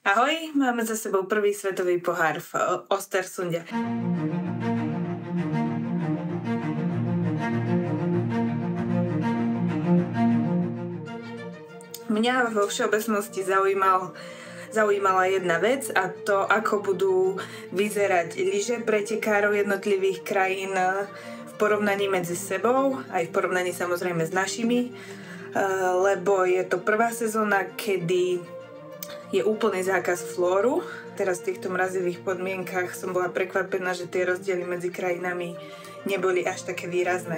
Ahoj, máme za sebou prvý svetový pohár v Östersunde. Mňa vo všeobecnosti zaujímala jedna vec, a to, ako budú vyzerať lyže pretekárov jednotlivých krajín v porovnaní medzi sebou, aj v porovnaní samozrejme s našimi, lebo je to prvá sezóna, kedy je úplný zákaz flóru. Teraz v týchto mrazivých podmienkach som bola prekvapená, že tie rozdiely medzi krajinami neboli až také výrazné.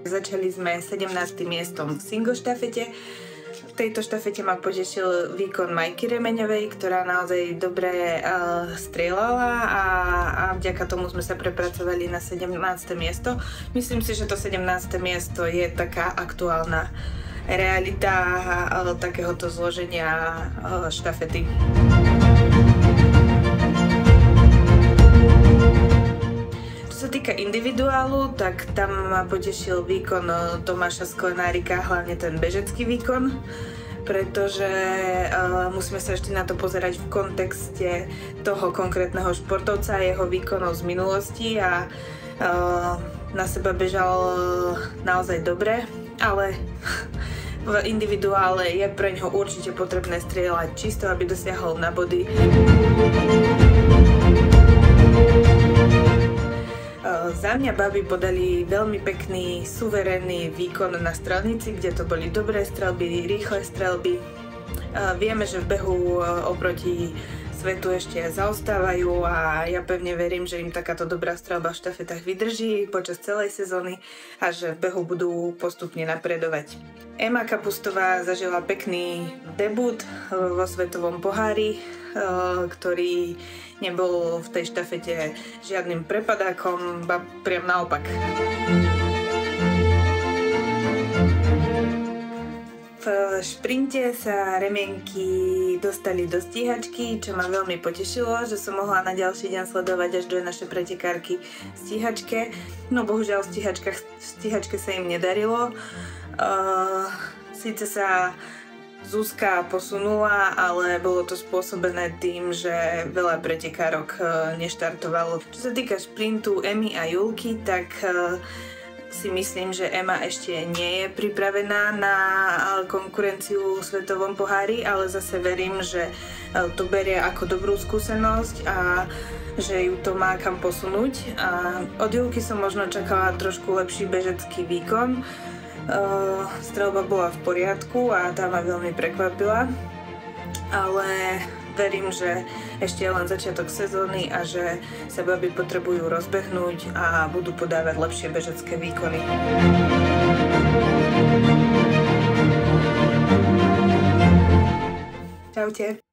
Začali sme 17. miestom v single štafete. V tejto štafete ma potešil výkon Majky Remeňovej, ktorá naozaj dobre strieľala a vďaka tomu sme sa prepracovali na 17. miesto. Myslím si, že to 17. miesto je taká aktuálna realita takéhoto zloženia štafety. Čo sa týka individuálu, tak tam ma potešil výkon Tomáša Sklenárika, hlavne ten bežecký výkon, pretože musíme sa ešte na to pozerať v kontexte toho konkrétneho športovca a jeho výkonov z minulosti a na seba bežal naozaj dobre, ale v individuále je pre ňoho určite potrebné strieľať čisto, aby dosiahol na body. Za mňa baby podali veľmi pekný, suverénny výkon na strelnici, kde to boli dobré strelby, rýchle strelby. Vieme, že v behu oproti svetu ešte zaostávajú a ja pevne verím, že im takáto dobrá strelba v štafetách vydrží počas celej sezóny a že v behu budú postupne napredovať. Ema Kapustová zažila pekný debut vo svetovom pohári, ktorý nebol v tej štafete žiadnym prepadákom, ba priam naopak. V šprinte sa remienky dostali do stíhačky, čo ma veľmi potešilo, že som mohla na ďalší deň sledovať až dve naše pretekárky v stíhačke. No bohužiaľ v stíhačke sa im nedarilo. Síce sa Zuzka posunula, ale bolo to spôsobené tým, že veľa pretekárok neštartovalo. Čo sa týka šprintu Emy a Julky, tak si myslím, že Ema ešte nie je pripravená na konkurenciu v svetovom pohári, ale zase verím, že to berie ako dobrú skúsenosť a že ju to má kam posunúť. A od Julky som možno čakala trošku lepší bežecký výkon. Streľba bola v poriadku a tá ma veľmi prekvapila, ale verím, že ešte je len začiatok sezóny a že sa baby potrebujú rozbehnúť a budú podávať lepšie bežecké výkony. Čaute.